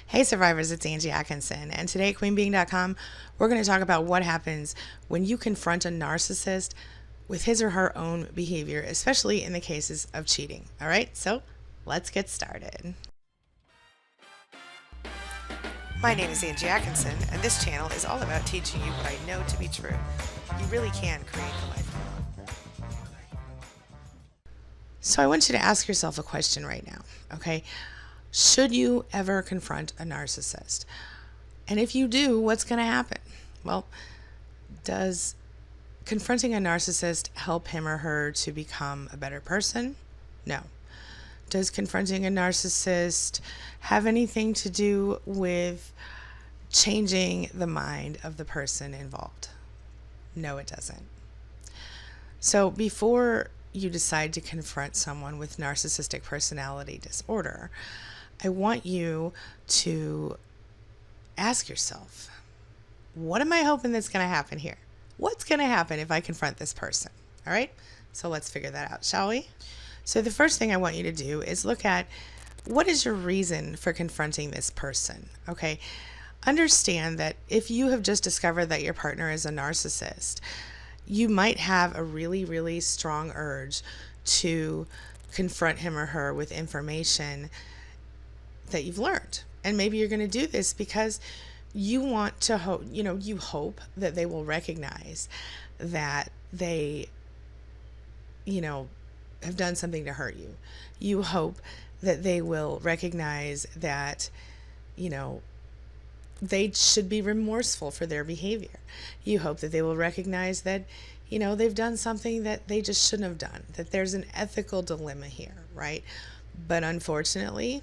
Hey survivors, it's Angie Atkinson, and today at queenbeing.com, we're going to talk about what happens when you confront a narcissist with his or her own behavior, especially in the cases of cheating. All right, so let's get started. My name is Angie Atkinson, and this channel is all about teaching you what I know to be true. You really can create the life you want. So I want you to ask yourself a question right now, okay? Should you ever confront a narcissist? And if you do, what's going to happen? Well, does confronting a narcissist help him or her to become a better person? No. Does confronting a narcissist have anything to do with changing the mind of the person involved? No, it doesn't. So before you decide to confront someone with narcissistic personality disorder, I want you to ask yourself, what am I hoping that's going to happen here? What's going to happen if I confront this person? All right, so let's figure that out, shall we? So the first thing I want you to do is look at what is your reason for confronting this person, okay? Understand that if you have just discovered that your partner is a narcissist, you might have a really, really strong urge to confront him or her with information that you've learned. And maybe you're going to do this because you want to hope, you hope that they will recognize that they, have done something to hurt you. You hope that they will recognize that, they should be remorseful for their behavior. You hope that they will recognize that, they've done something that they just shouldn't have done, that there's an ethical dilemma here, right? But unfortunately,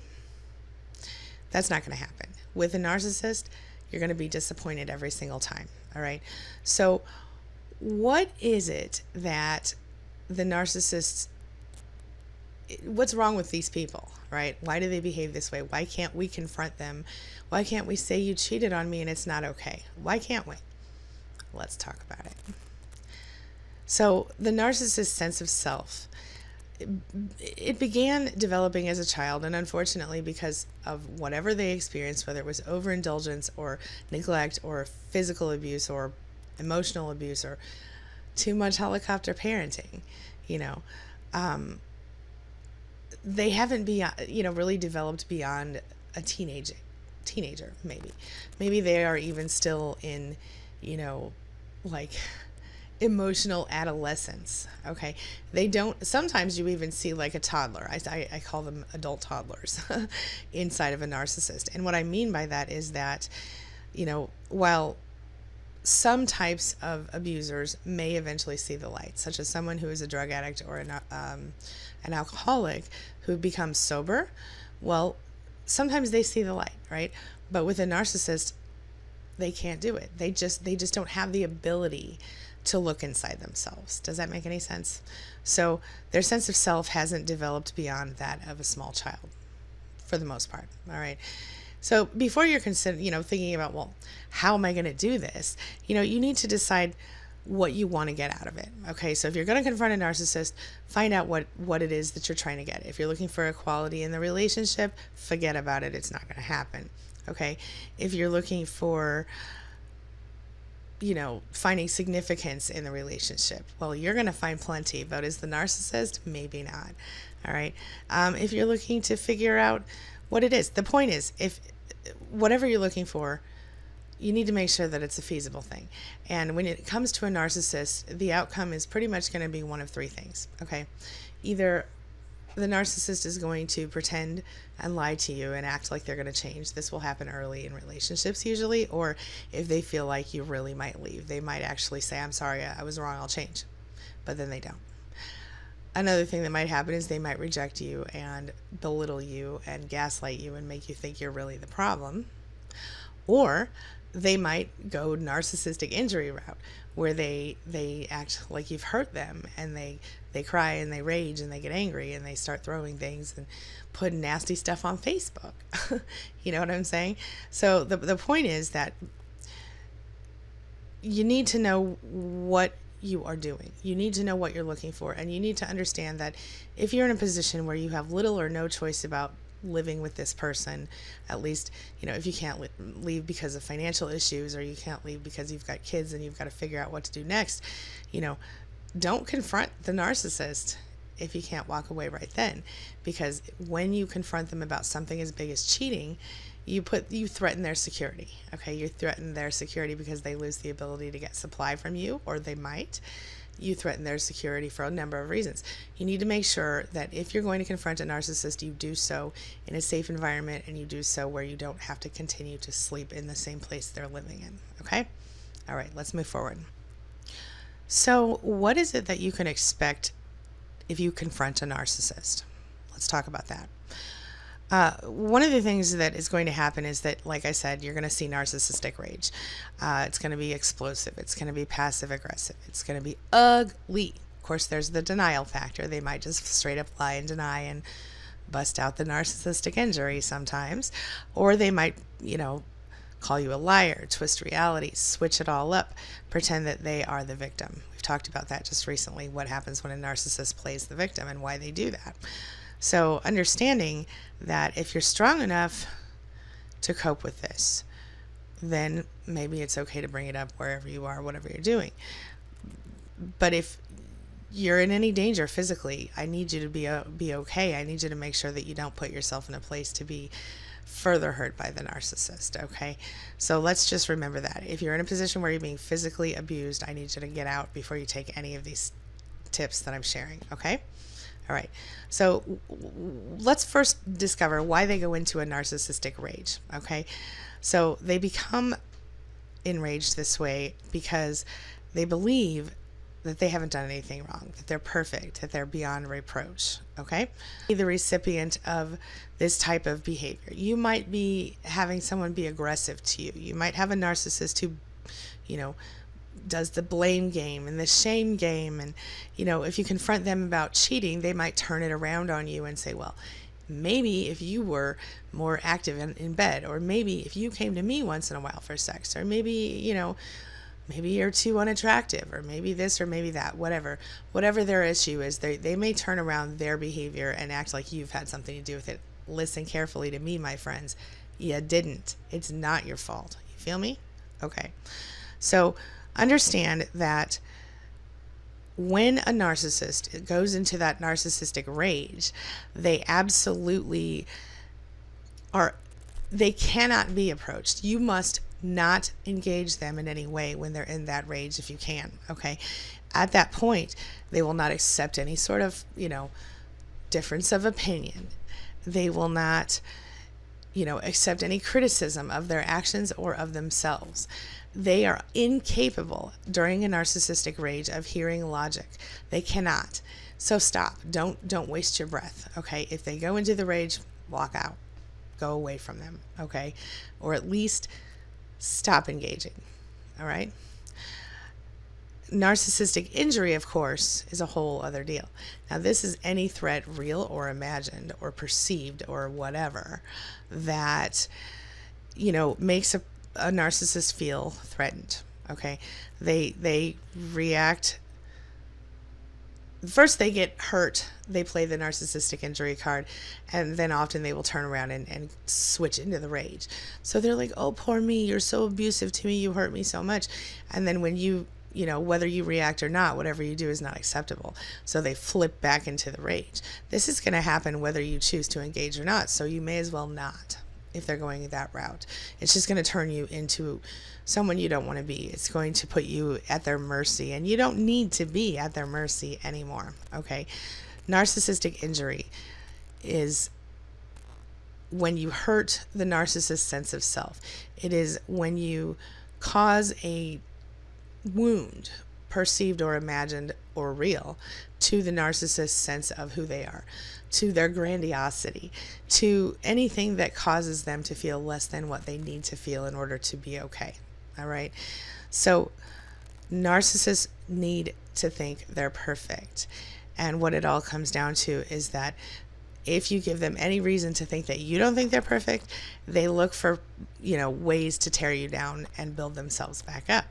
that's not going to happen. With a narcissist, you're going to be disappointed every single time, all right? So what is it that the narcissists, what's wrong with these people, right? Why do they behave this way? Why can't we confront them? Why can't we say you cheated on me and it's not okay? Why can't we? Let's talk about it. So the narcissist's sense of self, it began developing as a child, and unfortunately, because of whatever they experienced, whether it was overindulgence or neglect or physical abuse or emotional abuse or too much helicopter parenting, they haven't really developed beyond a teenager. Maybe they are even still in, like emotional adolescence. Okay, they don't, sometimes you even see like a toddler. I call them adult toddlers inside of a narcissist. And what I mean by that is that, while some types of abusers may eventually see the light, such as someone who is a drug addict or an alcoholic who becomes sober, well, sometimes they see the light, right? But with a narcissist, they can't do it. They just don't have the ability to look inside themselves. Does that make any sense? So their sense of self hasn't developed beyond that of a small child, for the most part. All right. So before you're thinking about, well, how am I going to do this? You need to decide what you want to get out of it. Okay. So if you're going to confront a narcissist, find out what it is that you're trying to get. If you're looking for equality in the relationship, forget about it. It's not going to happen. Okay. If you're looking for, finding significance in the relationship, well, you're going to find plenty, but is the narcissist? Maybe not. All right. If you're looking to figure out what it is, the point is, if whatever you're looking for, you need to make sure that it's a feasible thing. And when it comes to a narcissist, the outcome is pretty much going to be one of three things. Okay. Either the narcissist is going to pretend and lie to you and act like they're going to change. This will happen early in relationships usually, or if they feel like you really might leave, they might actually say, I'm sorry, I was wrong, I'll change. But then they don't. Another thing that might happen is they might reject you and belittle you and gaslight you and make you think you're really the problem. Or they might go narcissistic injury route, where they act like you've hurt them, and they cry and they rage and they get angry and they start throwing things and put nasty stuff on Facebook. You know what I'm saying? So the point is that you need to know what you are doing. You need to know what you're looking for, and you need to understand that if you're in a position where you have little or no choice about living with this person, at least, if you can't leave because of financial issues, or you can't leave because you've got kids and you've got to figure out what to do next, don't confront the narcissist if you can't walk away right then. Because when you confront them about something as big as cheating, you threaten their security. Okay, you threaten their security because they lose the ability to get supply from you, or they might. You threaten their security for a number of reasons. You need to make sure that if you're going to confront a narcissist, you do so in a safe environment, and you do so where you don't have to continue to sleep in the same place they're living in. Okay? All right, let's move forward. So, what is it that you can expect if you confront a narcissist? Let's talk about that. One of the things that is going to happen is that, like I said, you're going to see narcissistic rage. It's going to be explosive. It's going to be passive aggressive. It's going to be ugly. Of course, there's the denial factor. They might just straight up lie and deny and bust out the narcissistic injury sometimes. Or they might, call you a liar, twist reality, switch it all up, pretend that they are the victim. We've talked about that just recently, what happens when a narcissist plays the victim and why they do that. So understanding that if you're strong enough to cope with this, then maybe it's okay to bring it up wherever you are, whatever you're doing. But if you're in any danger physically, I need you to be okay. I need you to make sure that you don't put yourself in a place to be further hurt by the narcissist, okay? So let's just remember that. If you're in a position where you're being physically abused, I need you to get out before you take any of these tips that I'm sharing, okay? All right, so let's first discover why they go into a narcissistic rage, okay? So they become enraged this way because they believe that they haven't done anything wrong, that they're perfect, that they're beyond reproach, okay? The recipient of this type of behavior. You might be having someone be aggressive to you. You might have a narcissist who, does the blame game and the shame game. And, if you confront them about cheating, they might turn it around on you and say, well, maybe if you were more active in bed, or maybe if you came to me once in a while for sex, or maybe, maybe you're too unattractive, or maybe this, or maybe that, whatever their issue is, they may turn around their behavior and act like you've had something to do with it. Listen carefully to me, my friends. You didn't. It's not your fault. You feel me? Okay. So understand that when a narcissist goes into that narcissistic rage, they absolutely they cannot be approached. You must not engage them in any way when they're in that rage if you can, okay? At that point, they will not accept any sort of, difference of opinion. They will not, accept any criticism of their actions or of themselves. They are incapable during a narcissistic rage of hearing logic. They cannot. So stop. Don't waste your breath, okay? If they go into the rage, walk out. Go away from them, okay? Or at least stop engaging, all right? Narcissistic injury, of course, is a whole other deal. Now, this is any threat, real or imagined or perceived or whatever, that, makes a narcissist feel threatened, okay? They react. First, they get hurt. They play the narcissistic injury card, and then often they will turn around and switch into the rage. So they're like, oh, poor me, you're so abusive to me, you hurt me so much. And then when whether you react or not, whatever you do is not acceptable. So they flip back into the rage. This is going to happen whether you choose to engage or not, so you may as well not if they're going that route. It's just going to turn you into someone you don't want to be. It's going to put you at their mercy, and you don't need to be at their mercy anymore, okay? Narcissistic injury is when you hurt the narcissist's sense of self. It is when you cause a wound, perceived or imagined or real, to the narcissist's sense of who they are, to their grandiosity, to anything that causes them to feel less than what they need to feel in order to be okay. All right? So narcissists need to think they're perfect. And what it all comes down to is that if you give them any reason to think that you don't think they're perfect, they look for, ways to tear you down and build themselves back up.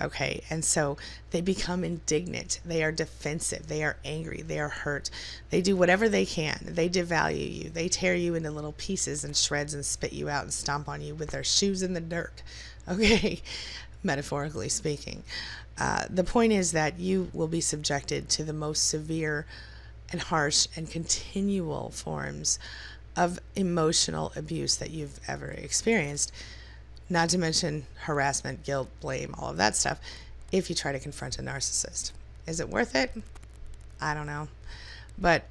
Okay. And so they become indignant. They are defensive. They are angry. They are hurt. They do whatever they can. They devalue you. They tear you into little pieces and shreds and spit you out and stomp on you with their shoes in the dirt. Okay. Metaphorically speaking. The point is that you will be subjected to the most severe and harsh and continual forms of emotional abuse that you've ever experienced, not to mention harassment, guilt, blame, all of that stuff, if you try to confront a narcissist. Is it worth it? I don't know. But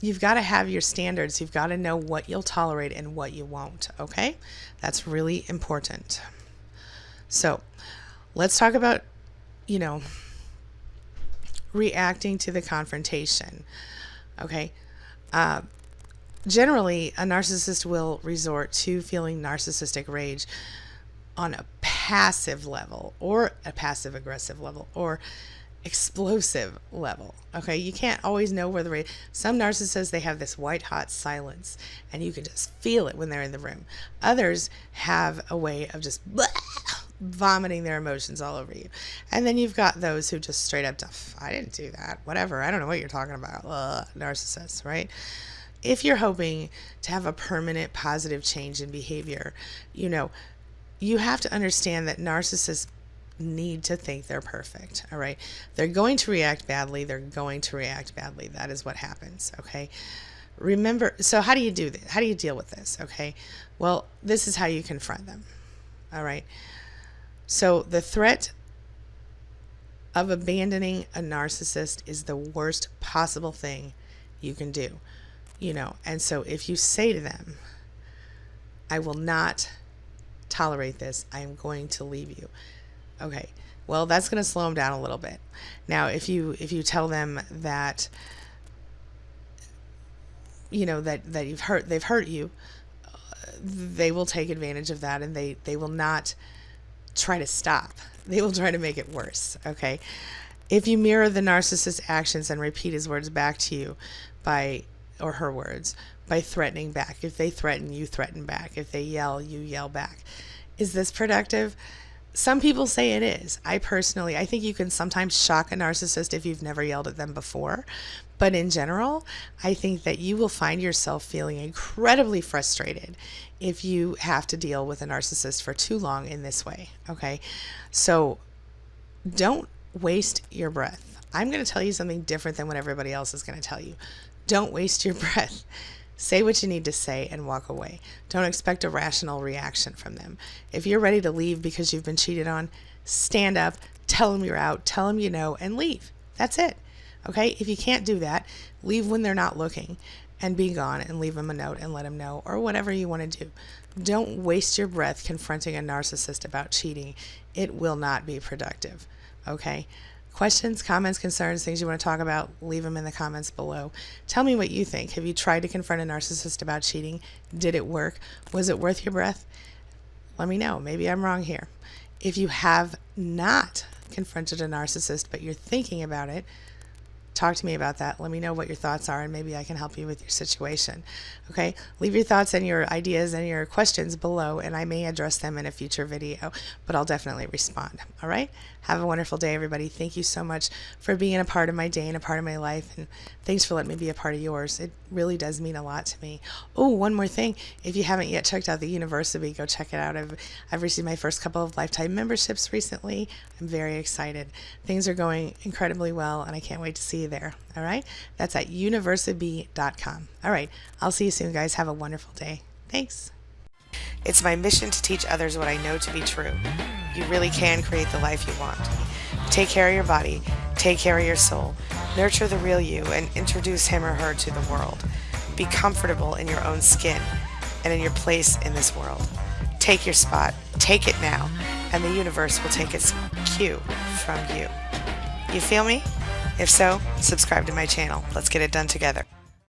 you've got to have your standards. You've got to know what you'll tolerate and what you won't, okay? That's really important. So let's talk about, reacting to the confrontation. Okay. Generally, a narcissist will resort to feeling narcissistic rage on a passive level, or a passive aggressive level, or explosive level. Okay. You can't always know where the rage. Some narcissists, they have this white hot silence and you can just feel it when they're in the room. Others have a way of just vomiting their emotions all over you. And then you've got those who just straight up, I didn't do that, whatever, I don't know what you're talking about. Narcissists, right? If you're hoping to have a permanent positive change in behavior, you have to understand that narcissists need to think they're perfect. All right. They're going to react badly. That is what happens. Okay. Remember, so how do you do this? How do you deal with this? Okay. Well, this is how you confront them. All right. So the threat of abandoning a narcissist is the worst possible thing you can do, and so if you say to them, I will not tolerate this, I am going to leave you. Okay. Well, that's going to slow them down a little bit. Now, if you tell them that, that they've hurt you, they will take advantage of that, and they will not try to stop. They will try to make it worse. Okay. If you mirror the narcissist's actions and repeat his words back to you or her words, by threatening back. If they threaten, you threaten back. If they yell, you yell back. Is this productive? Some people say it is. I think you can sometimes shock a narcissist if you've never yelled at them before. But in general, I think that you will find yourself feeling incredibly frustrated if you have to deal with a narcissist for too long in this way. Okay. So don't waste your breath. I'm going to tell you something different than what everybody else is going to tell you. Don't waste your breath. Say what you need to say and walk away. Don't expect a rational reaction from them. If you're ready to leave because you've been cheated on, stand up, tell them you're out, tell them and leave. That's it. Okay? If you can't do that, leave when they're not looking and be gone, and leave them a note and let them know, or whatever you want to do. Don't waste your breath confronting a narcissist about cheating. It will not be productive. Okay? Questions, comments, concerns, things you want to talk about, leave them in the comments below. Tell me what you think. Have you tried to confront a narcissist about cheating? Did it work? Was it worth your breath? Let me know. Maybe I'm wrong here. If you have not confronted a narcissist, but you're thinking about it, talk to me about that. Let me know what your thoughts are, and maybe I can help you with your situation. Okay? Leave your thoughts and your ideas and your questions below, and I may address them in a future video, but I'll definitely respond. All right? Have a wonderful day, everybody. Thank you so much for being a part of my day and a part of my life, and thanks for letting me be a part of yours. It really does mean a lot to me. Oh, one more thing. If you haven't yet checked out the university, go check it out. I've received my first couple of lifetime memberships recently. I'm very excited. Things are going incredibly well, and I can't wait to see you there. All right? That's at university.com. All right. I'll see you soon, guys. Have a wonderful day. Thanks. It's my mission to teach others what I know to be true. You really can create the life you want. Take care of your body. Take care of your soul. Nurture the real you and introduce him or her to the world. Be comfortable in your own skin and in your place in this world. Take your spot. Take it now. And the universe will take its cue from you. You feel me? If so, subscribe to my channel. Let's get it done together.